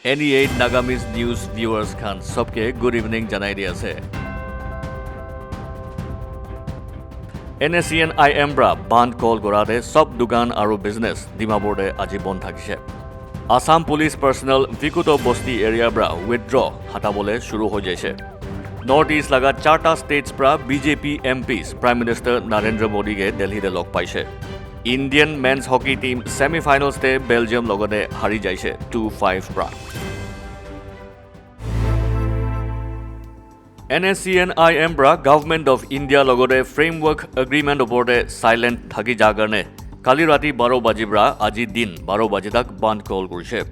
NE8 Nagamis News viewers khan sobke good evening janai di ase. NSCN-IM bra band call gorade sob dukan aru business Dimapur de aji bon thakise. Assam police personnel Vikuto Bosti area bra withdraw hatabole shuru ho jaise. North East laga 4ta states bra BJP MPs Prime Minister Narendra Modi ke Delhi de log paise. Indian men's hockey team semi-finals te Belgium logode hari jaise 2-5 bra. NSCN-IM bra Government of India logode framework agreement opore silent thaki jagarne kali rati 12 baji bra aji din 12 baji tak band call kurise.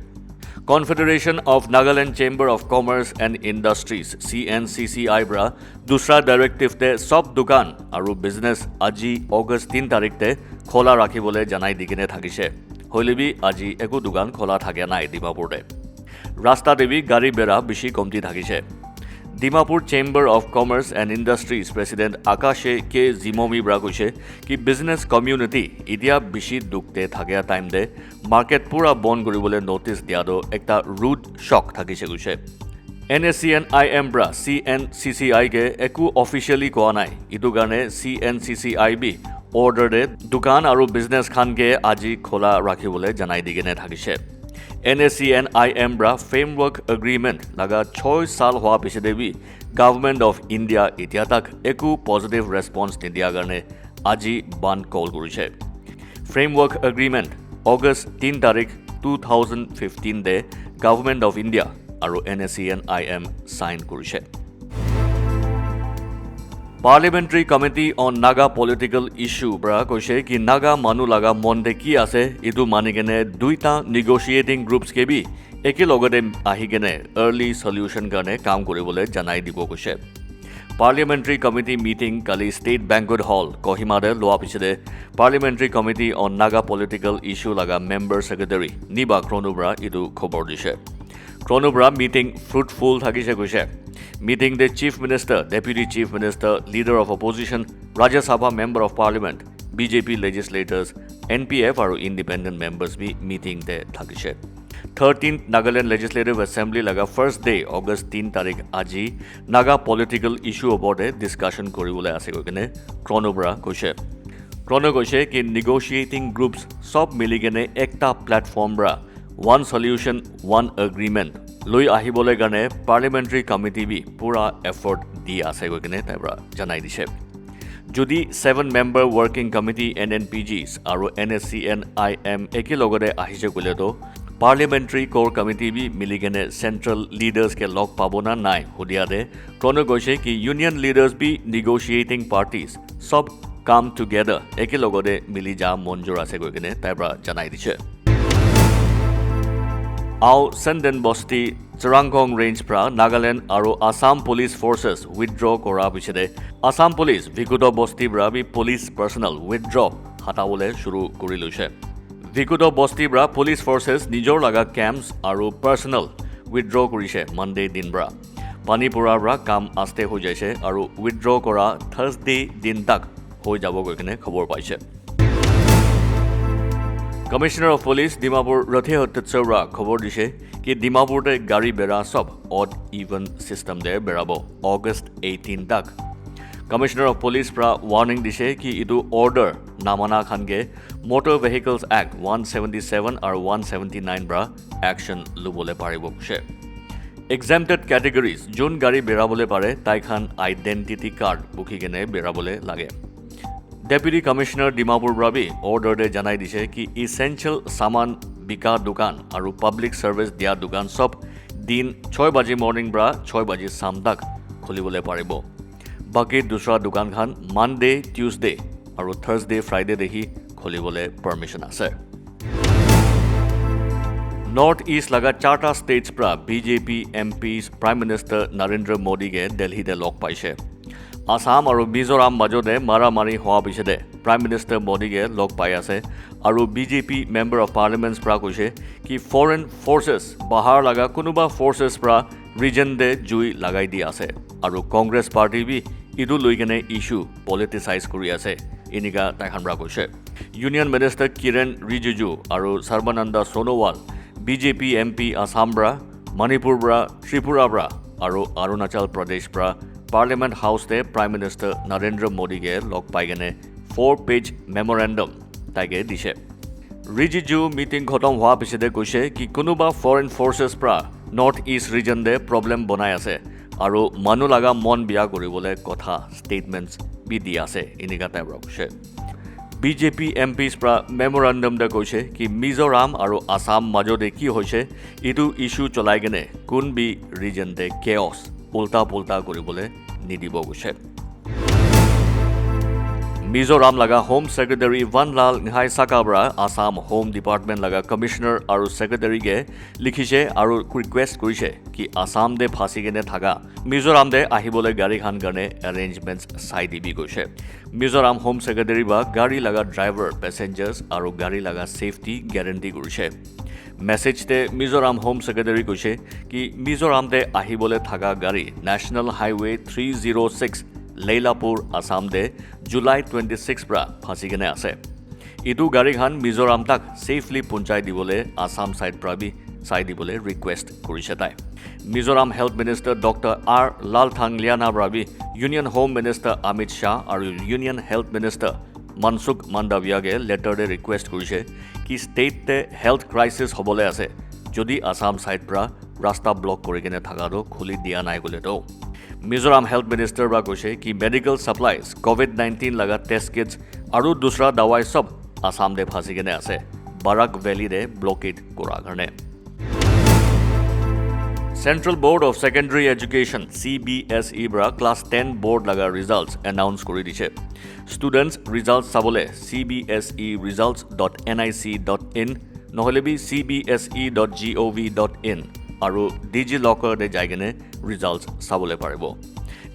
Confederation of Nagaland Chamber of Commerce and Industries CNCCI bra dusra directive te sob dukan aru business aji August 3 tarikh te khola rakhibole janai digine thakise. Hoilebi aji eku dukan khola thake nai Dimapur te. Rasta devi gari bera bishi komti thakise. Dimapur Chamber of Commerce and Industries President Akashe K. Zimomi bra koise ki business community idia bishi dukte thakya time de market pura bon koribole notice diado ekta rude shock thakise koise. NSCN-IM bra CNCCI ke eku officially koa nai itu garne CNCCI bi order de dukan aru business khan ke aji khola rakhibole janai digene thakise. NSCN-IM bra framework agreement laga 6 saal hoa piche debi Government of India itia tak eku positive response nidia garne aji band call kurise. Framework agreement August 3 tarikh 2015 de Government of India aru NSCN-IM sign kurise. Parliamentary Committee on Naga Political Issue bra koise ki Naga manu laga monde ki ase idu manigene duita negotiating groups ke bi eki logode ahigene early solution garne kaam koribole janai dibo koise. Parliamentary Committee meeting kali State Banquet Hall Kohima de loa pichede Parliamentary Committee on Naga Political Issue laga member secretary Niba Kronubra idu khobor dise. Kronubra meeting fruitful thakise koise. Meeting the Chief Minister, Deputy Chief Minister, Leader of Opposition, Rajya Sabha Member of Parliament, BJP legislators, NPF aru independent members be meeting the thakise. 13th Nagaland Legislative Assembly laga first day August 3 tarikh aji Naga political issue about a discussion koribole ase koine Kronobra koise. Krono koise ki negotiating groups sob miligene ekta platform bra one solution one agreement loi ahibole gane parliamentary committee bi pura effort di ase koine tabra janai dise. Jodi 7 member working committee NNPGs aru NSCN-IM eki logode ahise kole to parliamentary core committee bi miligene central leaders ke log pabona nai hudia de Krono koise ki union leaders bi negotiating parties sob come together eki logode mili ja monjor ase koine tabra janai dise. Ao Senden Bosti Charangkong range pra Nagaland aru Assam police forces withdraw kora pichede Assam police Vikuto Bosti bra bi police personnel withdraw hatabole shuru koriluche. Vikuto Bosti bra police forces nijor laga camps aru personnel withdraw korise Monday din bra. Panipura bra kam aste ho jaise aru withdraw kora Thursday din tak ho jabo koine khobor paise. Commissioner of Police Dimapur Rathe Hotsura khobor dise ki Dimapur te gari bera sob odd even system de berabo August 18 tak. Commissioner of Police pra warning dise ki idu order namana khan ge Motor Vehicles Act 177 or 179 bra action lubole paribo kuse. Exempted categories jun gari berabole pare tai khan identity card bukhi gene berabole lage. Deputy Commissioner Dimapur Brabi order de janai dise ki essential saman bika dukan aru public service dia dukan sob din 6 baji morning bra 6 baji sam tak khulibole paribo. Baki dusra dukan khan Monday, Tuesday aru Thursday, Friday dehi khulibole permission ase. North East laga 4ta states pra BJP MPs Prime Minister Narendra Modi ke Delhi de log paise. Assam aru Mizoram majode maramari hoa pichede Prime Minister Modi ke log pai ase aru BJP Member of Parliament pra koise ki foreign forces bahar laga kunuba forces pra region de jui lagai di ase aru Congress party bi idu loigene issue politicize kori ase inika takhan bra koise. Union Minister Kiren Rijiju aru Sarbananda Sonowal BJP MP Assam bra Manipur পৰা ত্ৰিপুৰা পৰা আৰু অৰুণাচল প্ৰদেশ পৰা parliament হাউচতে prime minister Narendra মোদীকে লগ পাই কেনে 4-পেজ মেমৰেণ্ডম তাইকে দিছে Rijiju meeting খতম হোৱাৰ পিছতে কৈছে কি কোনোবা ফৰেন ফৰ্চেছ পৰা নৰ্থ ইষ্ট ৰিজনতে প্ৰব্লেম বনাই আছে আৰু মানুহ লগা মন বিয়া কৰিবলৈ কথা ষ্টেটমেণ্টছ বি দি আছে এনেকুৱা টাইপৰ কৈছে বিজেপি এমপিছ পৰা মেমৰেণ্ডমতে কৈছে কি মিজোৰাম আৰু আসাম মাজতে কি হৈছে এইটো ইছ্যু চলাই কেনে কোন বি ৰিজনতে কেঅছ উল্টা পুল্টা কৰিবলৈ নিদিব কৈছে মিজোৰাম লগা home secretary Vanlal নিহাই সাকাবৰা Assam home department লগা কমিশনাৰ আৰু সেক্ৰেটাৰীকে লিখিছে আৰু ৰিকুৱেষ্ট কৰিছে কি আসাম দে ফাঁচি কেনে থাকা মিজোৰাম দে আহিবলৈ গাড়ীখন কাৰণে এৰেঞ্জমেণ্টছ চাই দিবি কৈছে মিজোৰাম হোম সেক্ৰেটাৰী বা গাড়ী লগা ড্ৰাইভাৰ পেছেঞ্জাৰ্ছ আৰু গাড়ী লগা ছেফটি গেৰেণ্টি কৰিছে মেছেজতে মিজোৰাম হোম সেক্ৰেটাৰী কৈছে কি মিজোৰামতে আহিবলৈ থাকা গাড়ী নেশ্যনেল হাইৱে 306 লেইলাপুৰ আসাম দে জুলাই 26 পৰা ফাঁচি কেনে আছে ইটো গাড়ীখন মিজোৰাম তাক ছেফলি পঞ্চাই দিবলৈ আসাম ছাইড পৰা বি চাই দিবলৈ ৰিকুৱেষ্ট কৰিছে তাই Mizoram health minister doctor R Lalthangliana ৰাবি union home minister Amit Shah আৰু ইউনিয়ন হেল্থ মিনিষ্টাৰ মনসুখ মাণ্ডাভিয়াকে লেটাৰতে ৰিকুৱেষ্ট কৰিছে কি ষ্টেটতে হেল্থ ক্ৰাইচিছ হ'বলৈ আছে যদি আসাম ছাইড পৰা ৰাস্তা ব্লক কৰি কেনে থকাটো খুলি দিয়া নাই বুলিতো মিজোৰাম হেল্থ মিনিষ্টাৰ বা কৈছে কি মেডিকেল ছাপ্লাইজ কোভিড-19 লগা টেষ্ট কিটছ আৰু দুসৰা দাৱাই সব আসাম দে ফাঁচি কেনে আছে বাৰাক ভেলীৰে ব্লকেড কৰাৰ কাৰণে Central Board of Secondary Education CBSE পৰা ক্লাছ 10 board লগা results announce কৰি দিছে students results চাবলে cbse.results.nic.in নহলে বি cbse.gov.in আৰু DigiLocker দে যাই কেনে results চাবলে পাৰিব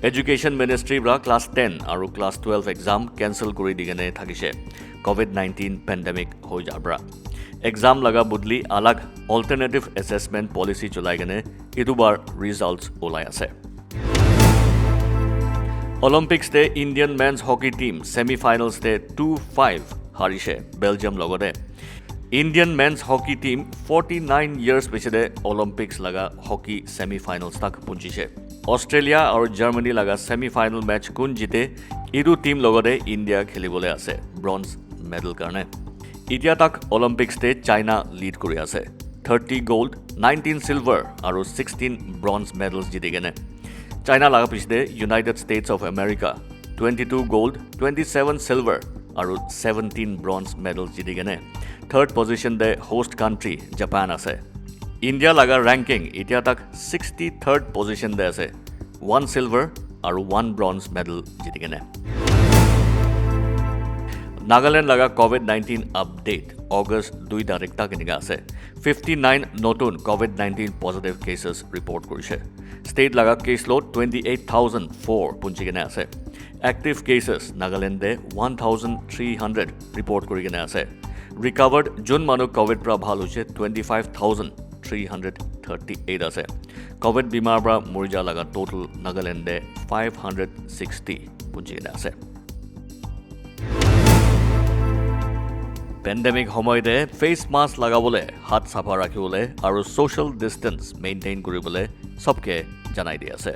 এডুকেশ্যন মিনিষ্ট্ৰী পৰা ক্লাছ 10 আৰু ক্লাছ 12 এক্সাম কেনসেল কৰি দি কেনে থাকিছে কোভিড-19 পেণ্ডেমিক হৈ যাৰ পৰা এক্সাম লগা বদলি আলাগ অল্টাৰনেটিভ এছেছমেণ্ট পলিচি চলাই কেনে ইটোবাৰ ৰিজাল্টছ ওলাই আছে অলিম্পিক্সতে ইণ্ডিয়ান মেন্স হকি টিম ছেমিফাইনেলছতে 2-5 হাৰিছে বেলজিয়াম লগতে Indian men's hockey team 49 years পিছতে অলিম্পিক্স লগা হকি ছেমিফাইনেলছ তাক পুঞ্জিছে অষ্ট্ৰেলিয়া আৰু জাৰ্মানী লগা ছেমিফাইনেল মেচ কোন জিতে ইটো টিম লগতে ইণ্ডিয়া খেলিবলৈ আছে ব্ৰঞ্জ মেডেল কাৰণে এতিয়া তাক অলিম্পিক্সতে চাইনা লিড কৰি আছে 30 গোল্ড 19 সিলভাৰ আৰু 16 ব্ৰঞ্জ মেডেলছ জিতি কেনে চাইনা লগা পিছতে United states of America 22 gold 27 silver আৰু 17 ব্ৰঞ্জ মেডেলছ জিতি কেনে থাৰ্ড পজিশ্যন দে হোষ্ট কাণ্ট্ৰি জাপান আছে ইণ্ডিয়া লগা ৰেংকিং এতিয়া তাক 63rd পজিশ্যন দে আছে 1 সিলভাৰ আৰু 1 ব্ৰঞ্জ মেডেল জিতি কেনে নাগালেণ্ড লগা কোভিড-19 আপডেট অগষ্ট 2 তাৰিখ তাক এনেকৈ আছে 59 নতুন কোভিড-19 পজিটিভ কেছেছ ৰিপৰ্ট কৰিছে ষ্টেট লগা কেছ লোড 28,004 পুঞ্জি কেনে আছে এক্টিভ কেছেছ নাগালেণ্ডে 1,300 ৰিপৰ্ট কৰি কেনে আছে ৰিকাভাৰ্ড যোন মানুহ কোভিড পৰা ভাল হৈছে 25,338 আছে কোভিড বেমাৰ পৰা মৰি যোৱা লগা টোটেল নাগালেণ্ডে 560 পুঞ্জি কেনে আছে পেণ্ডেমিক সময়তে ফেচ মাস্ক লগাবলৈ হাত চাফা ৰাখিবলৈ আৰু ছ'চিয়েল ডিষ্টেন্স মেইনটেইন কৰিবলৈ সবকে জনাই দি আছে